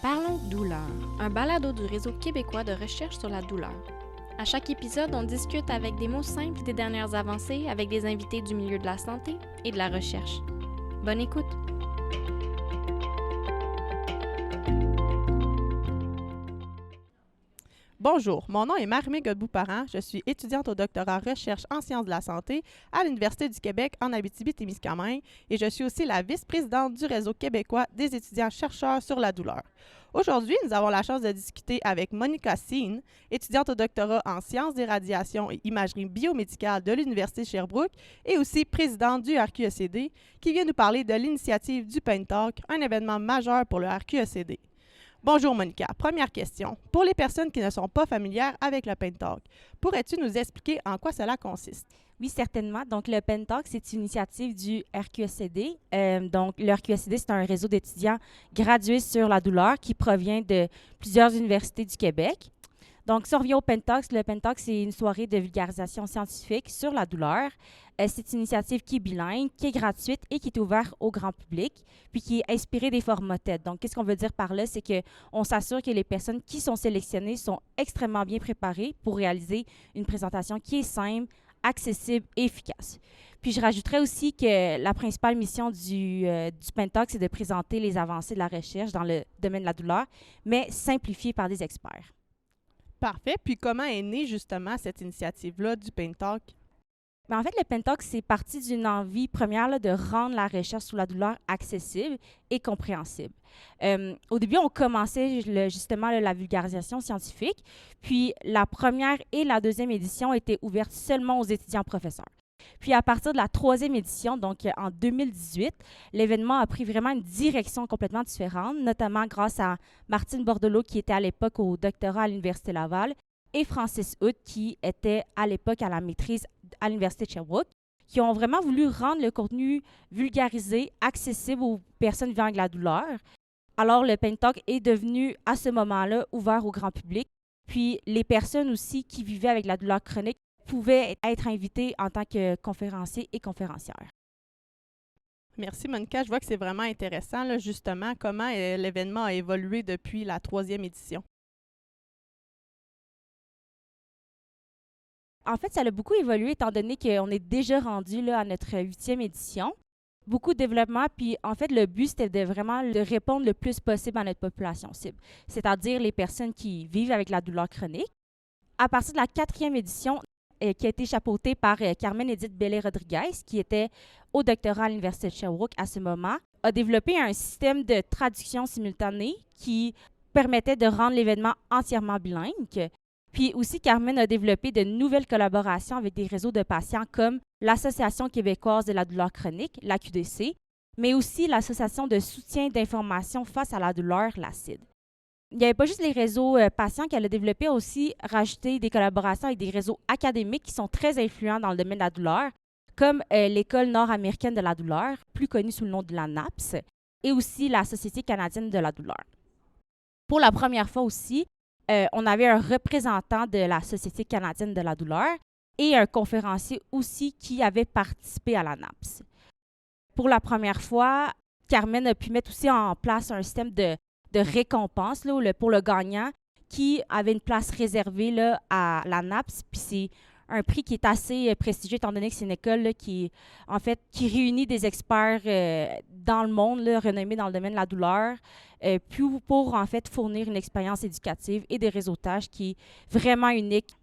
Parlons douleur, un balado du réseau québécois de recherche sur la douleur. À chaque épisode, on discute avec des mots simples des dernières avancées avec des invités du milieu de la santé et de la recherche. Bonne écoute! Bonjour, mon nom est Marie-Mé Godbout-Parent. Je suis étudiante au doctorat recherche en sciences de la santé à l'Université du Québec en Abitibi-Témiscamingue et je suis aussi la vice-présidente du réseau québécois des étudiants chercheurs sur la douleur. Aujourd'hui, nous avons la chance de discuter avec Monica Seen, étudiante au doctorat en sciences des radiations et imagerie biomédicale de l'Université de Sherbrooke et aussi présidente du RQECD, qui vient nous parler de l'initiative du Pain Talk, un événement majeur pour le RQECD. Bonjour Monica, première question. Pour les personnes qui ne sont pas familières avec le Pain Talk, pourrais-tu nous expliquer en quoi cela consiste? Oui, certainement. Donc, le Pain Talk, c'est une initiative du RQECD. Donc, le RQECD, c'est un réseau d'étudiants gradués sur la douleur qui provient de plusieurs universités du Québec. Donc, si on revient au Pain Talk, le Pain Talk, c'est une soirée de vulgarisation scientifique sur la douleur. C'est une initiative qui est bilingue, qui est gratuite et qui est ouverte au grand public, puis qui est inspirée des formats TED. Donc, qu'est-ce qu'on veut dire par là? C'est qu'on s'assure que les personnes qui sont sélectionnées sont extrêmement bien préparées pour réaliser une présentation qui est simple, accessible et efficace. Puis, je rajouterais aussi que la principale mission du Pain Talk, c'est de présenter les avancées de la recherche dans le domaine de la douleur, mais simplifiées par des experts. Parfait. Puis comment est née justement cette initiative-là du Pain Talk? En fait, le Pain Talk, c'est parti d'une envie première là, de rendre la recherche sur la douleur accessible et compréhensible. Au début, on commençait justement la vulgarisation scientifique, puis la première et la deuxième édition étaient ouvertes seulement aux étudiants-professeurs. Puis à partir de la troisième édition, donc en 2018, l'événement a pris vraiment une direction complètement différente, notamment grâce à Martine Bordelot, qui était à l'époque au doctorat à l'Université Laval, et Francis Hood, qui était à l'époque à la maîtrise à l'Université de Sherbrooke, qui ont vraiment voulu rendre le contenu vulgarisé, accessible aux personnes vivant avec la douleur. Alors, le Pain Talk est devenu, à ce moment-là, ouvert au grand public. Puis, les personnes aussi qui vivaient avec la douleur chronique pouvaient être invitées en tant que conférenciers et conférencières. Merci Monica, je vois que c'est vraiment intéressant, là, justement, comment l'événement a évolué depuis la troisième édition. En fait, ça a beaucoup évolué étant donné qu'on est déjà rendu là, à notre 8e édition. Beaucoup de développement, puis en fait, le but, c'était de vraiment de répondre le plus possible à notre population cible, c'est-à-dire les personnes qui vivent avec la douleur chronique. À partir de la 4e édition, qui a été chapeautée par Carmen Edith Bellé-Rodriguez, qui était au doctorat à l'Université de Sherbrooke à ce moment, a développé un système de traduction simultanée qui permettait de rendre l'événement entièrement bilingue. Puis aussi, Carmen a développé de nouvelles collaborations avec des réseaux de patients comme l'Association québécoise de la douleur chronique, la QDC, mais aussi l'Association de soutien d'information face à la douleur, l'ACID. Il n'y avait pas juste les réseaux patients qu'elle a développés, aussi rajouté des collaborations avec des réseaux académiques qui sont très influents dans le domaine de la douleur, comme l'École nord-américaine de la douleur, plus connue sous le nom de la NAPS, et aussi la Société canadienne de la douleur. Pour la première fois aussi, on avait un représentant de la Société canadienne de la douleur et un conférencier aussi qui avait participé à la NAPS. Pour la première fois, Carmen a pu mettre aussi en place un système de récompense là, pour le gagnant qui avait une place réservée là, à la NAPS. Puis c'est un prix qui est assez prestigieux étant donné que c'est une école là, qui réunit des experts dans le monde, là, renommés dans le domaine de la douleur, puis pour en fait fournir une expérience éducative et des réseautages qui est vraiment unique.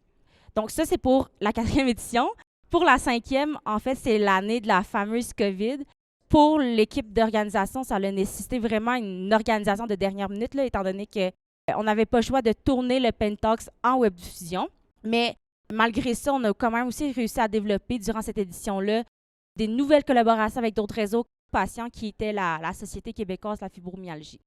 Donc ça, c'est pour la 4e édition. Pour la 5e, en fait, c'est l'année de la fameuse COVID. Pour l'équipe d'organisation, ça a nécessité vraiment une organisation de dernière minute, là, étant donné qu'on n'avait pas le choix de tourner le Pain Talks en webdiffusion. Mais malgré ça, on a quand même aussi réussi à développer durant cette édition-là des nouvelles collaborations avec d'autres réseaux patients qui étaient la Société québécoise de la fibromyalgie.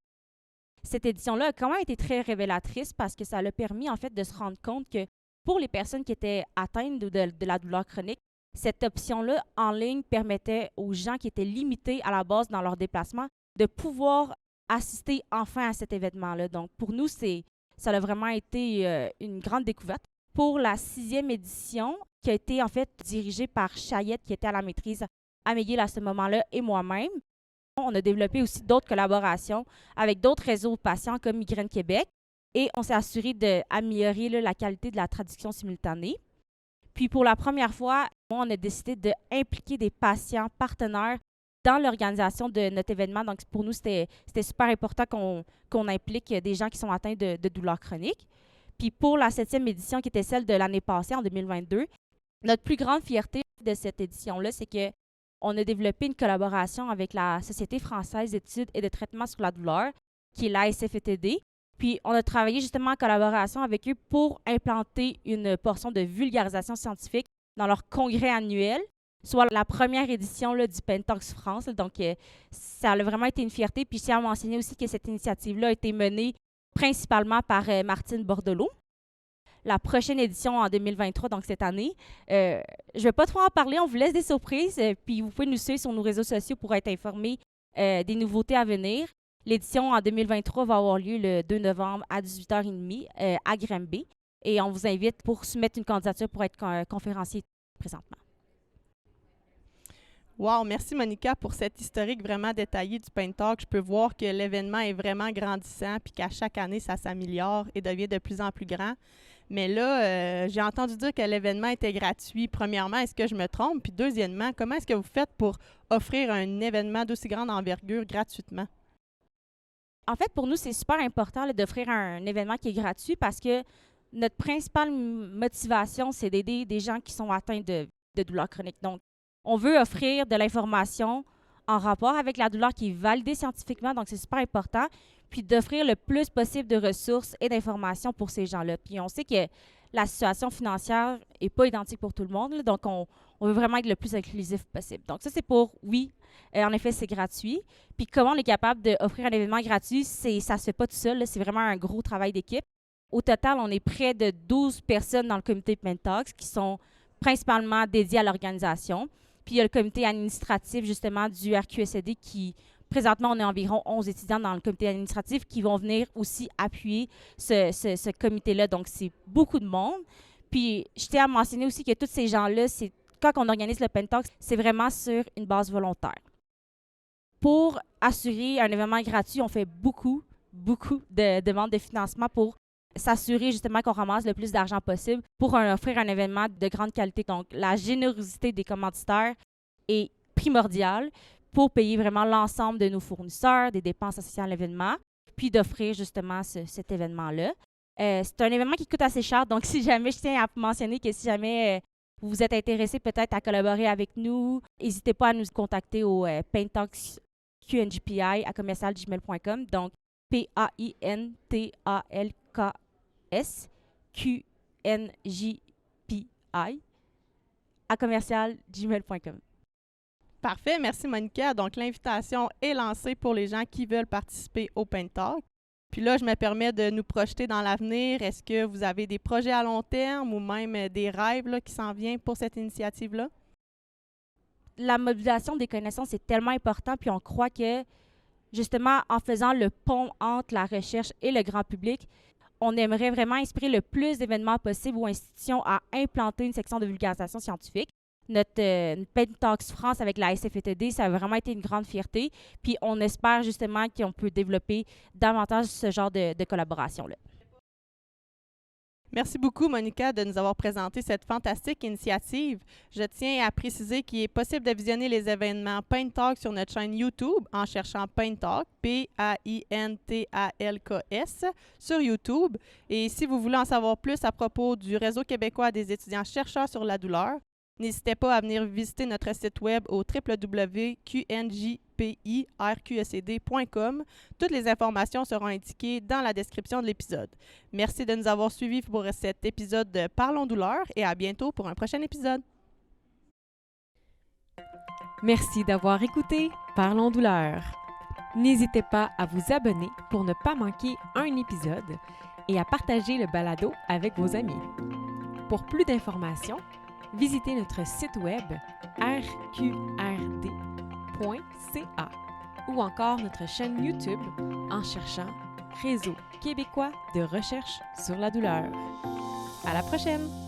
Cette édition-là a quand même été très révélatrice parce que ça a permis en fait de se rendre compte que pour les personnes qui étaient atteintes de la douleur chronique, cette option-là en ligne permettait aux gens qui étaient limités à la base dans leur déplacement de pouvoir assister enfin à cet événement-là. Donc, pour nous, c'est Ça a vraiment été une grande découverte. Pour la 6e édition, qui a été en fait dirigée par Chayette, qui était à la maîtrise à McGill à ce moment-là, et moi-même, on a développé aussi d'autres collaborations avec d'autres réseaux patients comme Migraine Québec et on s'est assuré d'améliorer la qualité de la traduction simultanée. Puis pour la première fois, on a décidé d'impliquer des patients partenaires dans l'organisation de notre événement. Donc pour nous, c'était super important qu'on implique des gens qui sont atteints de douleurs chroniques. Puis pour la 7e édition, qui était celle de l'année passée, en 2022, notre plus grande fierté de cette édition-là, c'est qu'on a développé une collaboration avec la Société française d'études et de traitement sur la douleur, qui est l'ASFETD. Puis, on a travaillé justement en collaboration avec eux pour implanter une portion de vulgarisation scientifique dans leur congrès annuel, soit la première édition là, du Pentox France. Donc, ça a vraiment été une fierté. Puis, je tiens à mentionner aussi que cette initiative-là a été menée principalement par Martine Bordelot. La prochaine édition en 2023, donc cette année. Je ne vais pas trop en parler, on vous laisse des surprises. Puis vous pouvez nous suivre sur nos réseaux sociaux pour être informés des nouveautés à venir. L'édition en 2023 va avoir lieu le 2 novembre à 18h30 à Granby. Et on vous invite pour soumettre une candidature pour être conférencier présentement. Wow, merci Monica pour cet historique vraiment détaillé du Pain Talk. Je peux voir que l'événement est vraiment grandissant puis qu'à chaque année, ça s'améliore et devient de plus en plus grand. Mais là, j'ai entendu dire que l'événement était gratuit. Premièrement, est-ce que je me trompe? Puis deuxièmement, comment est-ce que vous faites pour offrir un événement d'aussi grande envergure gratuitement? En fait, pour nous, c'est super important d'offrir un événement qui est gratuit parce que notre principale motivation, c'est d'aider des gens qui sont atteints de douleurs chroniques. Donc, on veut offrir de l'information en rapport avec la douleur qui est validée scientifiquement, donc c'est super important, puis d'offrir le plus possible de ressources et d'informations pour ces gens-là. Puis on sait que la situation financière n'est pas identique pour tout le monde, là, donc on veut vraiment être le plus inclusif possible. Donc ça, c'est pour, oui, en effet, c'est gratuit. Puis comment on est capable d'offrir un événement gratuit, ça ne se fait pas tout seul, là, c'est vraiment un gros travail d'équipe. Au total, on est près de 12 personnes dans le comité Pentox qui sont principalement dédiées à l'organisation. Puis il y a le comité administratif, justement, du RQSD qui, présentement, on est environ 11 étudiants dans le comité administratif qui vont venir aussi appuyer ce comité-là. Donc, c'est beaucoup de monde. Puis, je tiens à mentionner aussi que tous ces gens-là, quand on organise le Pentox, c'est vraiment sur une base volontaire. Pour assurer un événement gratuit, on fait beaucoup de demandes de financement pour s'assurer justement qu'on ramasse le plus d'argent possible pour offrir un événement de grande qualité. Donc, la générosité des commanditaires est primordiale pour payer vraiment l'ensemble de nos fournisseurs, des dépenses associées à l'événement, puis d'offrir justement cet événement-là. C'est un événement qui coûte assez cher, donc si jamais, je tiens à mentionner que si jamais vous êtes intéressé peut-être à collaborer avec nous, n'hésitez pas à nous contacter au paintalksqngpi@commercialgmail.com, donc paintalksqngpi@commercialgmail.com. Parfait, merci Monica. Donc, l'invitation est lancée pour les gens qui veulent participer au Pain Talk. Puis là, je me permets de nous projeter dans l'avenir. Est-ce que vous avez des projets à long terme ou même des rêves là, qui s'en viennent pour cette initiative-là? La mobilisation des connaissances est tellement importante, puis on croit que, justement, en faisant le pont entre la recherche et le grand public, on aimerait vraiment inspirer le plus d'événements possibles ou institutions à implanter une section de vulgarisation scientifique. Notre Pentox France avec la SFETD, ça a vraiment été une grande fierté. Puis on espère justement qu'on peut développer davantage ce genre de collaboration-là. Merci beaucoup, Monica, de nous avoir présenté cette fantastique initiative. Je tiens à préciser qu'il est possible de visionner les événements Pain Talk sur notre chaîne YouTube en cherchant Pain Talk, Paintalks, sur YouTube. Et si vous voulez en savoir plus à propos du Réseau québécois des étudiants chercheurs sur la douleur, n'hésitez pas à venir visiter notre site web au www.qngpirqsd.com. Toutes les informations seront indiquées dans la description de l'épisode. Merci de nous avoir suivis pour cet épisode de Parlons douleur et à bientôt pour un prochain épisode. Merci d'avoir écouté Parlons douleur. N'hésitez pas à vous abonner pour ne pas manquer un épisode et à partager le balado avec vos amis. Pour plus d'informations, visitez notre site web rqrd.ca ou encore notre chaîne YouTube en cherchant Réseau québécois de recherche sur la douleur. À la prochaine!